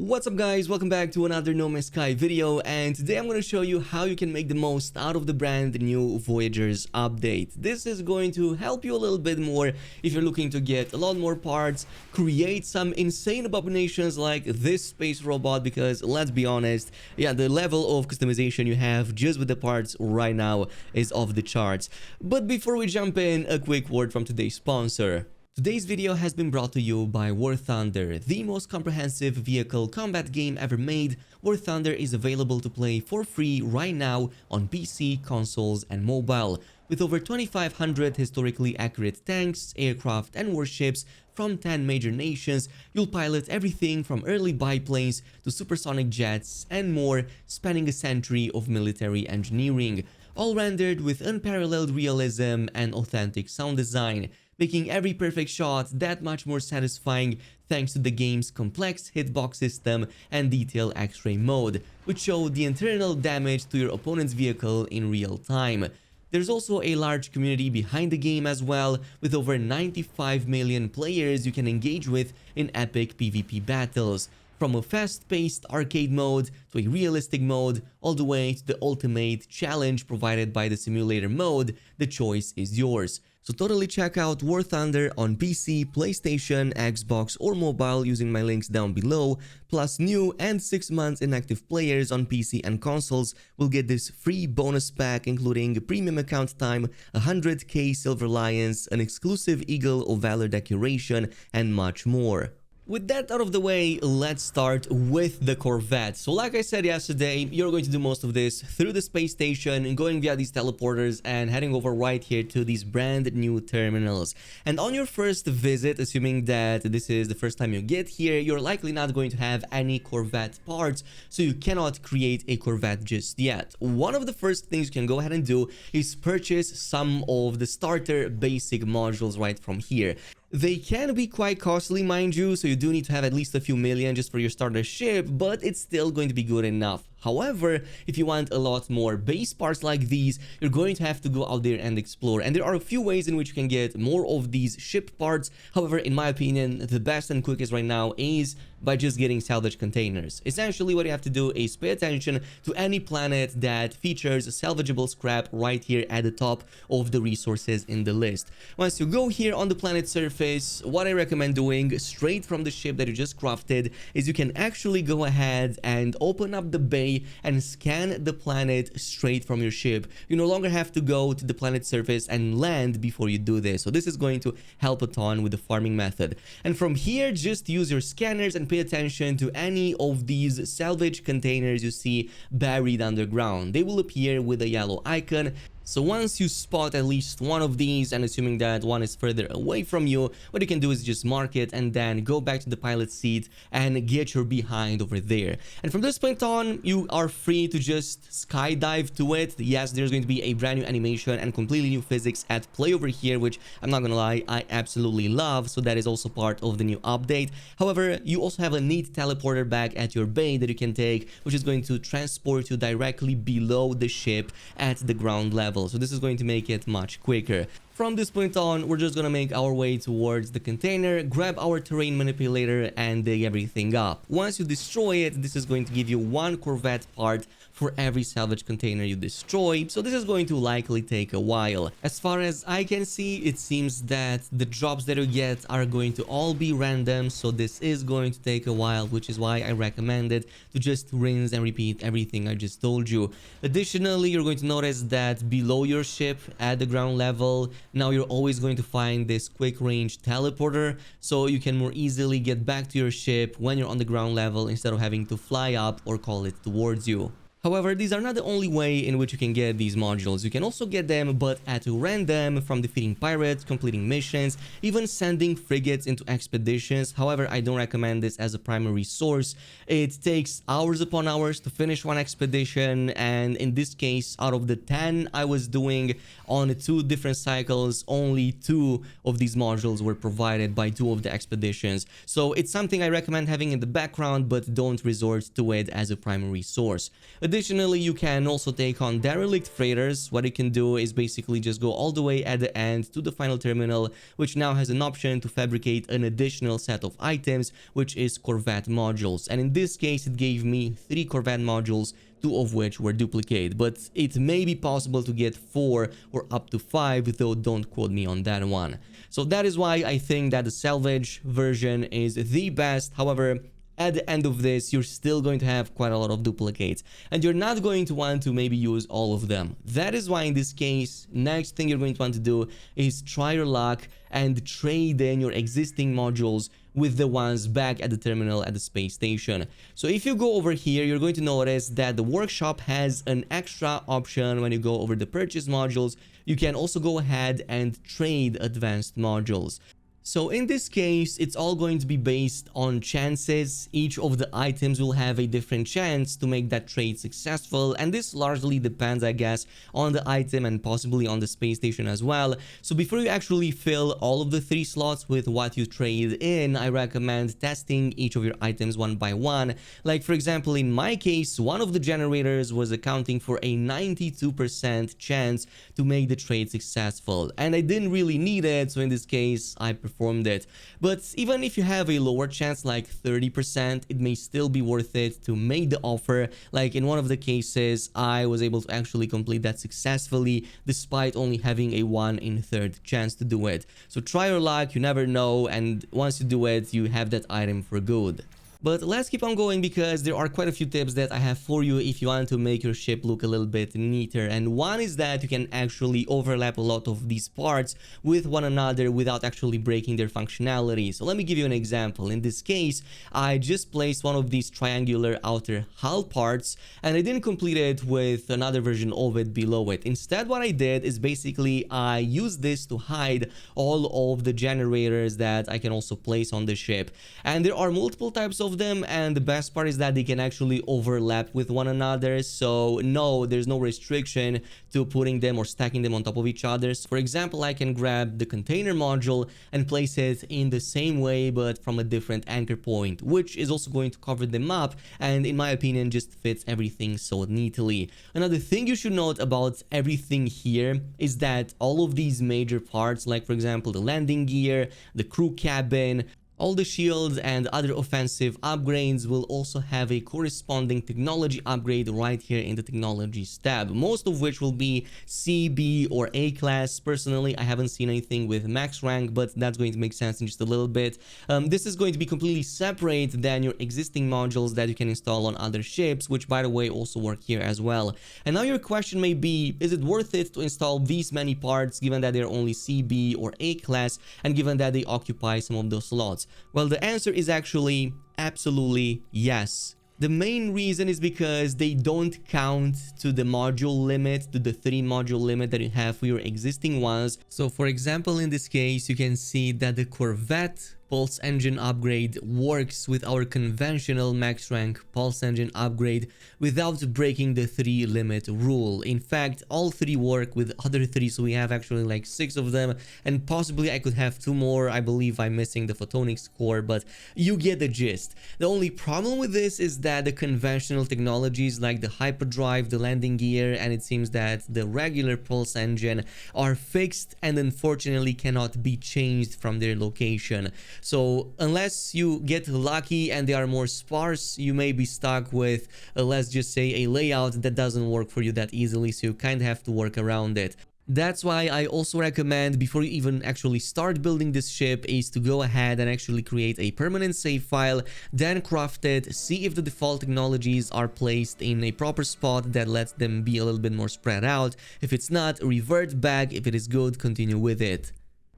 What's up guys, welcome back to another No Man's Sky video, and today I'm going to show you how you can make the most out of the brand new Voyagers update. This is going to help you a little bit more if you're looking to get a lot more parts, create some insane abominations like this space robot, because let's be honest, yeah, the level of customization you have just with the parts right now is off the charts. But before we jump in, a quick word from today's sponsor. Today's video has been brought to you by War Thunder, the most comprehensive vehicle combat game ever made. War Thunder is available to play for free right now on PC, consoles, and mobile. With over 2,500 historically accurate tanks, aircraft, and warships from 10 major nations, you'll pilot everything from early biplanes to supersonic jets and more, spanning a century of military engineering, all rendered with unparalleled realism and authentic sound design, making every perfect shot that much more satisfying thanks to the game's complex hitbox system and detailed X-ray mode, which show the internal damage to your opponent's vehicle in real time. There's also a large community behind the game as well, with over 95 million players you can engage with in epic PvP battles. From a fast-paced arcade mode to a realistic mode, all the way to the ultimate challenge provided by the simulator mode, the choice is yours. So totally check out War Thunder on PC, PlayStation, Xbox, or mobile using my links down below. Plus, new and 6 months inactive players on PC and consoles will get this free bonus pack, including premium account time, 100k Silver Lions, an exclusive Eagle of Valor decoration, and much more. With that out of the way, let's start with the Corvette. So like I said yesterday, you're going to do most of this through the space station, going via these teleporters and heading over right here to these brand new terminals. And on your first visit, assuming that this is the first time you get here, you're likely not going to have any Corvette parts, so you cannot create a Corvette just yet. One of the first things you can go ahead and do is purchase some of the starter basic modules right from here. They can be quite costly, mind you, so you do need to have at least a few million just for your starter ship, but it's still going to be good enough. However, if you want a lot more base parts like these, you're going to have to go out there and explore. And there are a few ways in which you can get more of these ship parts. However, in my opinion, the best and quickest right now is by just getting salvage containers. Essentially, what you have to do is pay attention to any planet that features salvageable scrap right here at the top of the resources in the list. Once you go here on the planet surface, what I recommend doing straight from the ship that you just crafted is you can actually go ahead and open up the bay and scan the planet straight from your ship. You no longer have to go to the planet surface and land before you do this. So this is going to help a ton with the farming method. And from here, just use your scanners and pay attention to any of these salvage containers you see buried underground. They will appear with a yellow icon. So once you spot at least one of these, and assuming that one is further away from you, what you can do is just mark it and then go back to the pilot seat and get your behind over there. And from this point on, you are free to just skydive to it. Yes, there's going to be a brand new animation and completely new physics at play over here, which I'm not gonna lie, I absolutely love. So that is also part of the new update. However, you also have a neat teleporter back at your bay that you can take, which is going to transport you directly below the ship at the ground level. So this is going to make it much quicker. From this point on, we're just gonna make our way towards the container, grab our terrain manipulator, and dig everything up. Once you destroy it, this is going to give you one Corvette part for every salvage container you destroy, so this is going to likely take a while. As far as I can see, it seems that the drops that you get are going to all be random, so this is going to take a while, which is why I recommend it to just rinse and repeat everything I just told you. Additionally, you're going to notice that below your ship at the ground level, now you're always going to find this quick range teleporter, so you can more easily get back to your ship when you're on the ground level instead of having to fly up or call it towards you. However, these are not the only way in which you can get these modules. You can also get them, but at random, from defeating pirates, completing missions, even sending frigates into expeditions. However, I don't recommend this as a primary source. It takes hours upon hours to finish one expedition, and in this case, out of the 10 I was doing on 2 different cycles, only 2 of these modules were provided by 2 of the expeditions. So it's something I recommend having in the background, but don't resort to it as a primary source. Additionally, you can also take on derelict freighters. What you can do is basically just go all the way at the end to the final terminal, which now has an option to fabricate an additional set of items, which is Corvette modules. And in this case, it gave me 3 Corvette modules, 2 of which were duplicate, but it may be possible to get 4 or up to 5, though don't quote me on that one. So that is why I think that the salvage version is the best. However, at the end of this, you're still going to have quite a lot of duplicates, and you're not going to want to maybe use all of them. That is why in this case, next thing you're going to want to do is try your luck and trade in your existing modules with the ones back at the terminal at the space station. So if you go over here, you're going to notice that the workshop has an extra option. When you go over the purchase modules, you can also go ahead and trade advanced modules. So in this case, it's all going to be based on chances. Each of the items will have a different chance to make that trade successful, and this largely depends, I guess, on the item and possibly on the space station as well. So before you actually fill all of the 3 slots with what you trade in, I recommend testing each of your items one by one. Like for example, in my case, one of the generators was accounting for a 92% chance to make the trade successful, and I didn't really need it, so in this case I performed it. But even if you have a lower chance, like 30%, it may still be worth it to make the offer. Like in one of the cases, I was able to actually complete that successfully despite only having a 1 in 3rd chance to do it. So try your luck, you never know, and once you do it, you have that item for good. But let's keep on going, because there are quite a few tips that I have for you if you want to make your ship look a little bit neater. And one is that you can actually overlap a lot of these parts with one another without actually breaking their functionality. So let me give you an example. In this case, I just placed one of these triangular outer hull parts, and I didn't complete it with another version of it below it. Instead, what I did is basically I used this to hide all of the generators that I can also place on the ship. And there are multiple types of them, and the best part is that they can actually overlap with one another. So no, there's no restriction to putting them or stacking them on top of each other. So for example, I can grab the container module and place it in the same way but from a different anchor point, which is also going to cover them up, and in my opinion just fits everything so neatly. Another thing you should note about everything here is that all of these major parts, like for example the landing gear, the crew cabin, all the shields and other offensive upgrades, will also have a corresponding technology upgrade right here in the technologies tab, most of which will be C, B, or A class. Personally, I haven't seen anything with max rank, but that's going to make sense in just a little bit. This is going to be completely separate than your existing modules that you can install on other ships, which by the way also work here as well. And now your question may be, is it worth it to install these many parts given that they're only C, B, or A class, and given that they occupy some of those slots? Well, the answer is actually absolutely yes. The main reason is because they don't count to the module limit, to the 3 module limit that you have for your existing ones. So for example, in this case, you can see that the Corvette pulse engine upgrade works with our conventional max rank pulse engine upgrade without breaking the 3 limit rule. In fact, all 3 work with other 3, so we have actually like 6 of them, and possibly I could have 2 more. I believe I'm missing the photonics core, but you get the gist. The only problem with this is that the conventional technologies like the hyperdrive, the landing gear, and it seems that the regular pulse engine are fixed and unfortunately cannot be changed from their location. So unless you get lucky and they are more sparse, you may be stuck with, let's just say, a layout that doesn't work for you that easily, so you kind of have to work around it. That's why I also recommend, before you even actually start building this ship, is to go ahead and actually create a permanent save file, then craft it, see if the default technologies are placed in a proper spot that lets them be a little bit more spread out. If it's not, revert back. If it is good, continue with it.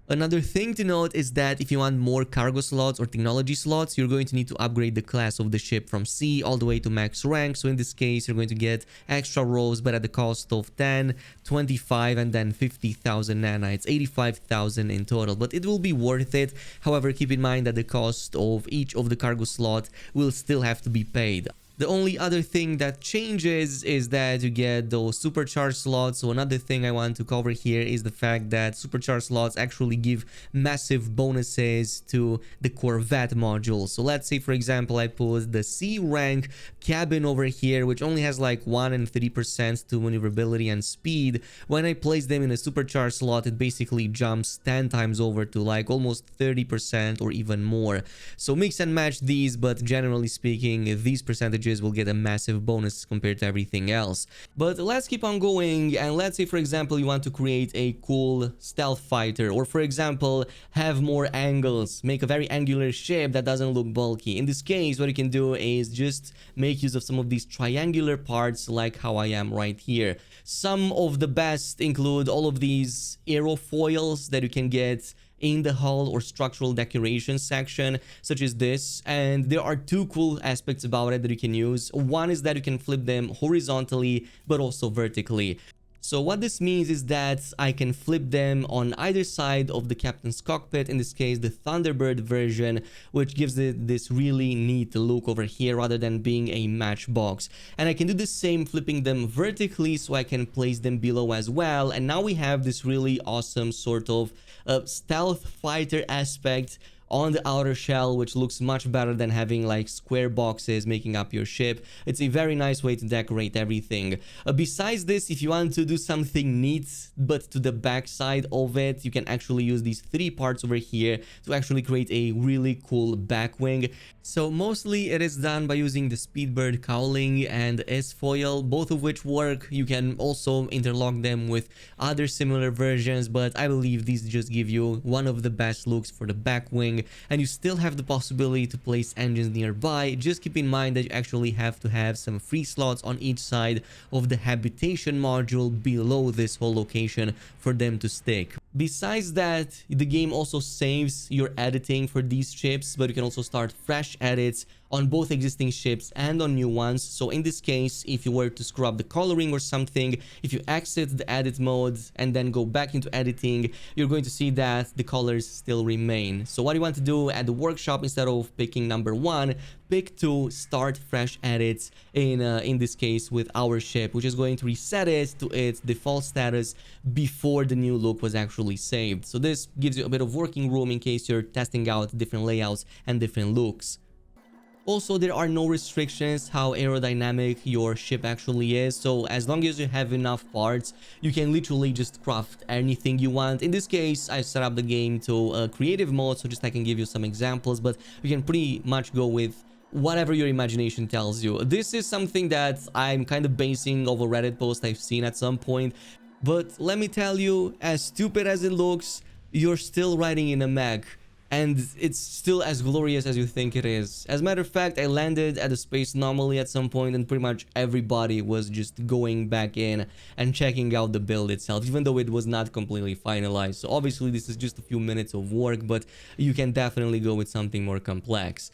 Another thing to note is that if you want more cargo slots or technology slots, you're going to need to upgrade the class of the ship from C all the way to max rank. So in this case, you're going to get extra rows, but at the cost of 10, 25, and then 50,000 nanites, 85,000 in total. But it will be worth it. However, keep in mind that the cost of each of the cargo slot will still have to be paid. The only other thing that changes is that you get those supercharged slots. So another thing I want to cover here is the fact that supercharged slots actually give massive bonuses to the Corvette module. So let's say, for example, I put the C rank cabin over here, which only has like 1 and 3% to maneuverability and speed. When I place them in a supercharged slot, it basically jumps 10 times over to like almost 30% or even more. So mix and match these, but generally speaking, these percentages will get a massive bonus compared to everything else. But let's keep on going, and let's say, for example, you want to create a cool stealth fighter, or for example, have more angles, make a very angular ship that doesn't look bulky. In this case, what you can do is just make use of some of these triangular parts like how I am right here. Some of the best include all of these aerofoils that you can get in the hull or structural decoration section, such as this. And there are two cool aspects about it that you can use. One is that you can flip them horizontally but also vertically. So what this means is that I can flip them on either side of the captain's cockpit, in this case the Thunderbird version, which gives it this really neat look over here rather than being a matchbox. And I can do the same flipping them vertically, so I can place them below as well. And now we have this really awesome sort of stealth fighter aspect on the outer shell, which looks much better than having like square boxes making up your ship. It's a very nice way to decorate everything. Besides this, if you want to do something neat but to the back side of it, you can actually use these three parts over here to actually create a really cool back wing. So mostly it is done by using the Speedbird cowling and S-foil, both of which work. You can also interlock them with other similar versions, but I believe these just give you one of the best looks for the back wing, and you still have the possibility to place engines nearby. Just keep in mind that you actually have to have some free slots on each side of the habitation module below this whole location for them to stick. Besides that, the game also saves your editing for these ships, but you can also start fresh edits on both existing ships and on new ones. So in this case, if you were to scrub the coloring or something, if you exit the edit mode and then go back into editing, you're going to see that the colors still remain. So what you want to do at the workshop, instead of picking number 1, pick 2, start fresh edits in this case with our ship, which is going to reset it to its default status before the new look was actually saved. So this gives you a bit of working room in case you're testing out different layouts and different looks. Also, there are no restrictions how aerodynamic your ship actually is, so as long as you have enough parts, you can literally just craft anything you want. In this case, I set up the game to creative mode, so just I can give you some examples, but you can pretty much go with whatever your imagination tells you. This is something that I'm kind of basing off a Reddit post I've seen at some point, but let me tell you, as stupid as it looks, you're still riding in a mech. And it's still as glorious as you think it is. As a matter of fact, I landed at a space anomaly at some point, and pretty much everybody was just going back in and checking out the build itself, even though it was not completely finalized. So obviously this is just a few minutes of work, but you can definitely go with something more complex.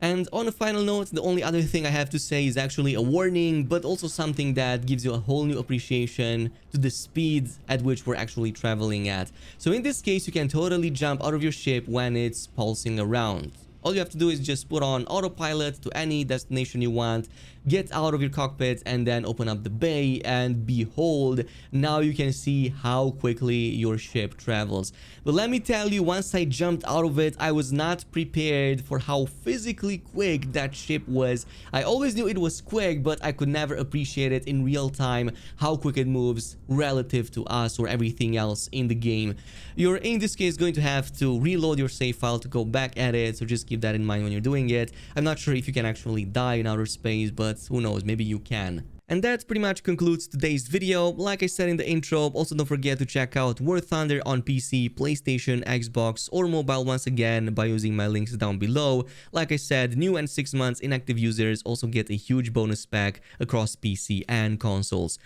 And on a final note, the only other thing I have to say is actually a warning, but also something that gives you a whole new appreciation to the speed at which we're actually traveling at. So in this case, you can totally jump out of your ship when it's pulsing around. All you have to do is just put on autopilot to any destination you want, get out of your cockpit, and then open up the bay, and behold, now you can see how quickly your ship travels. But let me tell you, once I jumped out of it, I was not prepared for how physically quick that ship was. I always knew it was quick, but I could never appreciate it in real time, how quick it moves relative to us or everything else in the game. You're in this case going to have to reload your save file to go back at it, so just keep that in mind when you're doing it. I'm not sure if you can actually die in outer space, but who knows, maybe you can. And that pretty much concludes today's video. Like I said in the intro, also don't forget to check out War Thunder on PC, PlayStation, Xbox, or mobile once again by using my links down below. Like I said, new and 6 months inactive users also get a huge bonus pack across PC and consoles.